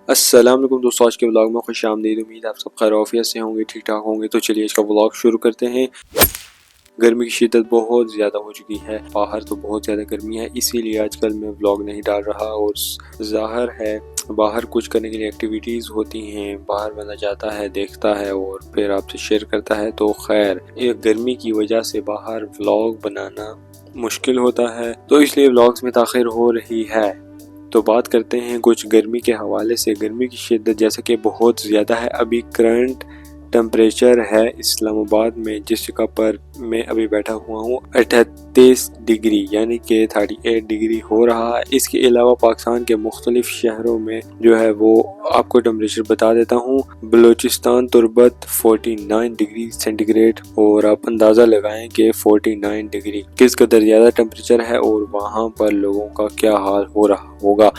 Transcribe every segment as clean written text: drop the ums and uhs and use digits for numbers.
السلام علیکم دوستوں، آج کے ولاگ میں خوش آمدید۔ امید آپ سب خیر وعافیت سے ہوں گے، ٹھیک ٹھاک ہوں گے۔ تو چلیے اس کا ولاگ شروع کرتے ہیں۔ گرمی کی شدت بہت زیادہ ہو چکی ہے، باہر تو بہت زیادہ گرمی ہے، اسی لیے آج کل میں ولاگ نہیں ڈال رہا۔ اور ظاہر ہے باہر کچھ کرنے کے لیے ایکٹیویٹیز ہوتی ہیں، باہر بندہ جاتا ہے، دیکھتا ہے اور پھر آپ سے شیئر کرتا ہے۔ تو خیر گرمی کی وجہ سے باہر ولاگ بنانا مشکل ہوتا ہے، تو اس لیے ولاگز میں تاخیر ہو رہی ہے۔ تو بات کرتے ہیں کچھ گرمی کے حوالے سے۔ گرمی کی شدت جیسا کہ بہت زیادہ ہے۔ ابھی کرنٹ ٹمپریچر ہے اسلام آباد میں، جس جگہ پر میں ابھی بیٹھا ہوا ہوں، 38 ڈگری یعنی کہ 38 ڈگری ہو رہا ہے۔ اس کے علاوہ پاکستان کے مختلف شہروں میں جو ہے وہ آپ کو ٹمپریچر بتا دیتا ہوں۔ بلوچستان تربت 49 ڈگری سینٹی گریڈ، اور آپ اندازہ لگائیں کہ 49 ڈگری کس قدر زیادہ ٹمپریچر ہے اور وہاں پر لوگوں کا کیا حال ہو رہا ہوگا۔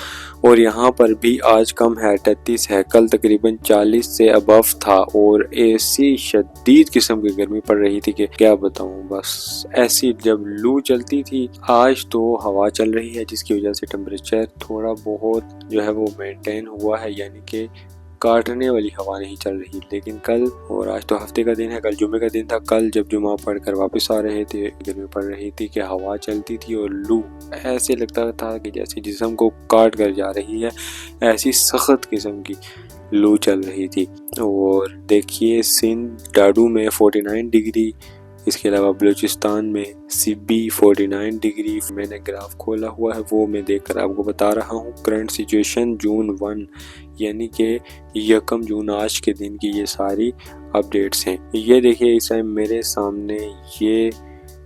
اور یہاں پر بھی آج کم ہے، 38 ہے، کل تقریباً 40 سے ابو تھا، اور ایسی شدید قسم کی گرمی پڑ رہی تھی کہ کیا بتاؤں۔ بس ایسی جب لو چلتی تھی، آج تو ہوا چل رہی ہے جس کی وجہ سے ٹمپریچر تھوڑا بہت جو ہے وہ مینٹین ہوا ہے، یعنی کہ کاٹنے والی ہوا نہیں چل رہی۔ لیکن کل اور آج تو ہفتے کا دن ہے، کل جمعے کا دن تھا، کل جب جمعہ پڑھ کر واپس آ رہے تھے گرمی پڑ رہی تھی کہ ہوا چلتی تھی اور لو ایسے لگتا تھا کہ جیسے جسم کو کاٹ کر جا رہی ہے، ایسی سخت قسم کی لو چل رہی تھی۔ اور دیکھیے سندھ ڈاڈو میں 49 ڈگری، اس کے علاوہ بلوچستان میں سبی 49 ڈگری۔ میں نے گراف کھولا ہوا ہے، وہ میں دیکھ کر آپ کو بتا رہا ہوں۔ کرنٹ سچویشن جون 1 یعنی کہ 1 جون آج کے دن کی یہ ساری اپڈیٹس ہیں۔ یہ دیکھیے اس ٹائم میرے سامنے یہ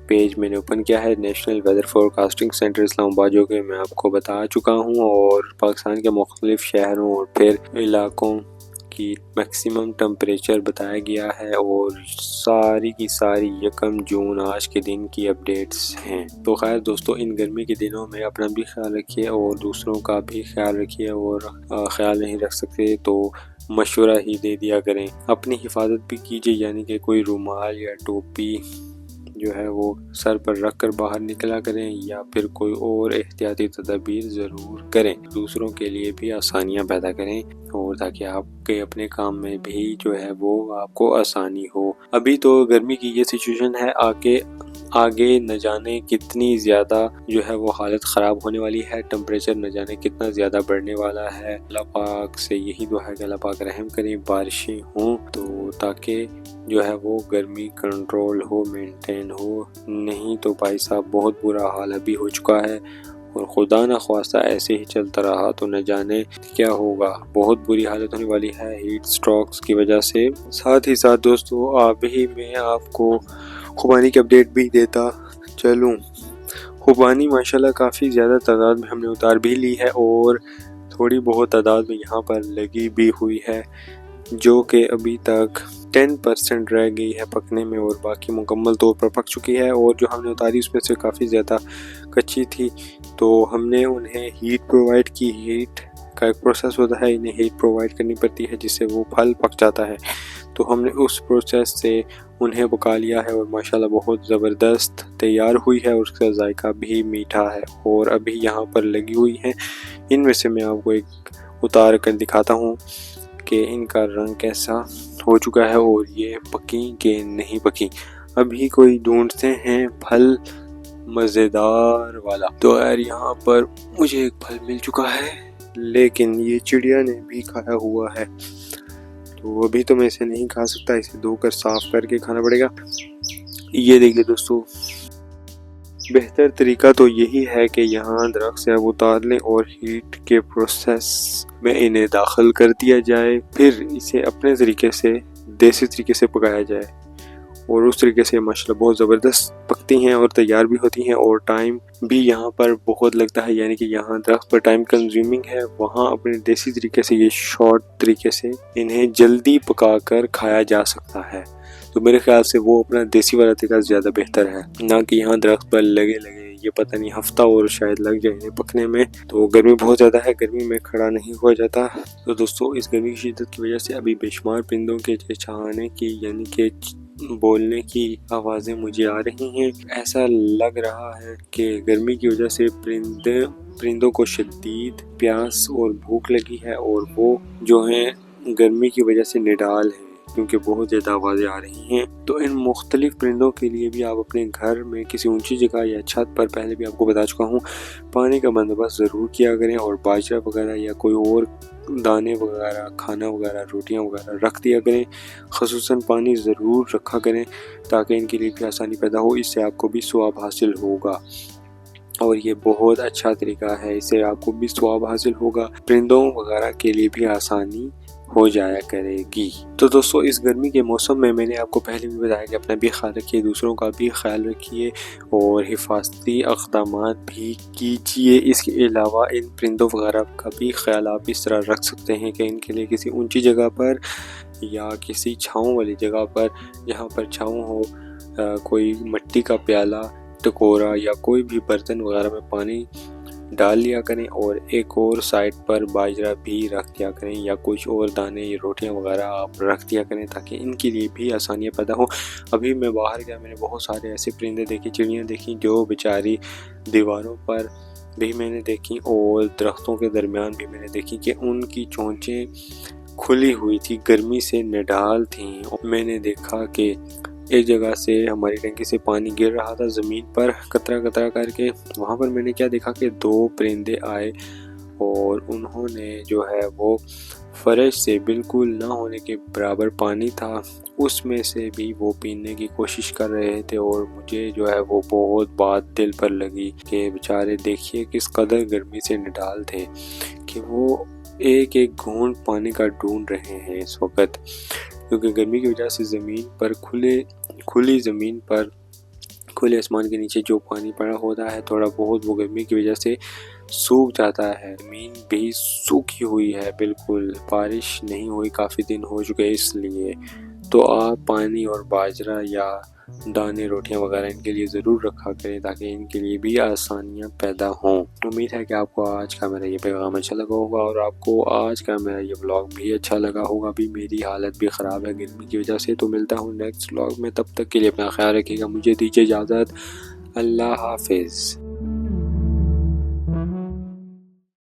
پیج میں نے اوپن کیا ہے، نیشنل ویدر فورکاسٹنگ سینٹر اسلام آباد، جو کہ میں آپ کو بتا چکا ہوں، اور پاکستان کے مختلف شہروں اور پھر علاقوں کی میکسیمم ٹمپریچر بتایا گیا ہے، اور ساری کی ساری 1 جون آج کے دن کی اپڈیٹس ہیں۔ تو خیر دوستو، ان گرمی کے دنوں میں اپنا بھی خیال رکھیے اور دوسروں کا بھی خیال رکھیے، اور خیال نہیں رکھ سکتے تو مشورہ ہی دے دیا کریں۔ اپنی حفاظت بھی کیجیے، یعنی کہ کوئی رومال یا ٹوپی جو ہے وہ سر پر رکھ کر باہر نکلا کریں، یا پھر کوئی اور احتیاطی تدابیر ضرور کریں، دوسروں کے لیے بھی آسانیاں پیدا کریں، اور تاکہ آپ کے اپنے کام میں بھی جو ہے وہ آپ کو آسانی ہو۔ ابھی تو گرمی کی یہ سچویشن ہے، آگے نہ جانے کتنی زیادہ جو ہے وہ حالت خراب ہونے والی ہے، ٹمپریچر نہ جانے کتنا زیادہ بڑھنے والا ہے۔ اللہ پاک سے یہی دعا ہے کہ اللہ پاک رحم کریں، بارشیں ہوں تو تاکہ جو ہے وہ گرمی کنٹرول ہو، مینٹین ہو، نہیں تو بھائی صاحب بہت برا حال ابھی ہو چکا ہے، اور خدا نہ خواستہ ایسے ہی چلتا رہا تو نہ جانے کیا ہوگا۔ بہت بری حالت ہونے والی ہے ہیٹ سٹروکس کی وجہ سے۔ ساتھ ہی ساتھ دوستو ابھی میں آپ کو خوبانی کی اپڈیٹ بھی دیتا چلوں۔ خوبانی ماشاءاللہ کافی زیادہ تعداد میں ہم نے اتار بھی لی ہے، اور تھوڑی بہت تعداد میں یہاں پر لگی بھی ہوئی ہے، جو کہ ابھی تک 10% رہ گئی ہے پکنے میں، اور باقی مکمل طور پر پک چکی ہے۔ اور جو ہم نے اتاری اس میں سے کافی زیادہ کچی تھی، تو ہم نے انہیں ہیٹ پرووائڈ کی۔ ہیٹ کا ایک پروسیس ہوتا ہے، انہیں ہیٹ پرووائڈ کرنی پڑتی ہے جس سے وہ پھل پک جاتا ہے، تو ہم نے اس پروسیس سے انہیں پکا لیا ہے، اور ماشاءاللہ بہت زبردست تیار ہوئی ہے، اور اس کا ذائقہ بھی میٹھا ہے، اور ابھی یہاں پر لگی ہوئی ہیں۔ ان میں سے میں آپ کو ایک اتار کر دکھاتا ہوں کہ ان کا رنگ کیسا ہو چکا ہے، اور یہ پکی کہ نہیں پکی۔ ابھی کوئی ڈھونڈتے ہیں پھل مزیدار والا، تو یار یہاں پر مجھے ایک پھل مل چکا ہے، لیکن یہ چڑیا نے بھی کھایا ہوا ہے، تو ابھی تو میں اسے نہیں کھا سکتا، اسے دھو کر صاف کر کے کھانا پڑے گا۔ یہ دیکھیے دوستو، بہتر طریقہ تو یہی ہے کہ یہاں درخت سے اب اتار لیں اور ہیٹ کے پروسیس میں انہیں داخل کر دیا جائے، پھر اسے اپنے طریقے سے دیسی طریقے سے پکایا جائے، اور اس طریقے سے ماشاءاللہ بہت زبردست پکتی ہیں اور تیار بھی ہوتی ہیں، اور ٹائم بھی یہاں پر بہت لگتا ہے، یعنی کہ یہاں درخت پر ٹائم کنزیومنگ ہے، وہاں اپنے دیسی طریقے سے یہ شارٹ طریقے سے انہیں جلدی پکا کر کھایا جا سکتا ہے۔ تو میرے خیال سے وہ اپنا دیسی والا طریقہ زیادہ بہتر ہے، نہ کہ یہاں درخت پر لگے یہ پتہ نہیں ہفتہ اور شاید لگ جائے پکنے میں۔ تو گرمی بہت زیادہ ہے، گرمی میں کھڑا نہیں ہوا جاتا۔ تو دوستو اس گرمی کی شدت کی وجہ سے ابھی بے شمار پرندوں کے چہچہانے کی یعنی کہ بولنے کی آوازیں مجھے آ رہی ہیں۔ ایسا لگ رہا ہے کہ گرمی کی وجہ سے پرندوں کو شدید پیاس اور بھوک لگی ہے، اور وہ جو ہیں گرمی کی وجہ سے نڈال ہیں، کیونکہ بہت زیادہ آوازیں آ رہی ہیں۔ تو ان مختلف پرندوں کے لیے بھی آپ اپنے گھر میں کسی اونچی جگہ یا چھت پر، پہلے بھی آپ کو بتا چکا ہوں، پانی کا بندوبست ضرور کیا کریں، اور باجرہ وغیرہ یا کوئی اور دانے وغیرہ، کھانا وغیرہ، روٹیاں وغیرہ رکھ دیا کریں۔ خصوصاً پانی ضرور رکھا کریں تاکہ ان کے لیے بھی آسانی پیدا ہو، اس سے آپ کو بھی ثواب حاصل ہوگا، اور یہ بہت اچھا طریقہ ہے، اس سے آپ کو بھی ثواب حاصل ہوگا، پرندوں وغیرہ کے لیے بھی آسانی ہو جایا کرے گی۔ تو دوستو، اس گرمی کے موسم میں نے آپ کو پہلے بھی بتایا کہ اپنا بھی خیال رکھیے، دوسروں کا بھی خیال رکھیے، اور حفاظتی اقدامات بھی کیجیے۔ اس کے علاوہ ان پرندوں وغیرہ کا بھی خیال آپ اس طرح رکھ سکتے ہیں کہ ان کے لیے کسی اونچی جگہ پر یا کسی چھاؤں والی جگہ پر، جہاں پر چھاؤں ہو، کوئی مٹی کا پیالہ، ٹکورا یا کوئی بھی برتن وغیرہ میں پانی ڈال لیا کریں، اور ایک اور سائڈ پر باجرہ بھی رکھ دیا کریں، یا کچھ اور دانے یا روٹیاں وغیرہ آپ رکھ دیا کریں تاکہ ان کے لیے بھی آسانیاں پیدا ہوں۔ ابھی میں باہر گیا، میں نے بہت سارے ایسے پرندے دیکھے، چڑیاں دیکھیں جو بیچاری دیواروں پر بھی میں نے دیکھی، اور درختوں کے درمیان بھی میں نے دیکھی کہ ان کی چونچیں کھلی ہوئی تھی، گرمی سے نڈال تھیں۔ میں نے دیکھا کہ ایک جگہ سے ہماری ٹنکی سے پانی گر رہا تھا زمین پر قطرہ قطرہ کر کے، وہاں پر میں نے کیا دیکھا کہ 2 پرندے آئے، اور انہوں نے جو ہے وہ فرش سے بالکل نہ ہونے کے برابر پانی تھا، اس میں سے بھی وہ پینے کی کوشش کر رہے تھے، اور مجھے جو ہے وہ بہت بات دل پر لگی کہ بیچارے دیکھیے کس قدر گرمی سے نڈال تھے کہ وہ ایک ایک گھونٹ پانی کا ڈھونڈ رہے ہیں اس وقت، کیونکہ گرمی کی وجہ سے زمین پر کھلی زمین پر، کھلے آسمان کے نیچے جو پانی پڑا ہوتا ہے تھوڑا بہت، وہ گرمی کی وجہ سے سوکھ جاتا ہے۔ زمین بھی سوکھی ہوئی ہے، بالکل بارش نہیں ہوئی، کافی دن ہو چکے، اس لیے تو آپ پانی اور باجرہ یا دانے، روٹیاں وغیرہ ان کے لیے ضرور رکھا کریں تاکہ ان کے لیے بھی آسانیاں پیدا ہوں۔ امید ہے کہ آپ کو آج کا میرا یہ پیغام اچھا لگا ہوگا، اور آپ کو آج کا میرا یہ ولاگ بھی اچھا لگا ہوگا۔ ابھی میری حالت بھی خراب ہے گرمی کی وجہ سے، تو ملتا ہوں نیکسٹ ولاگ میں، تب تک کے لیے اپنا خیال رکھیے گا، مجھے دیجیے اجازت، اللہ حافظ۔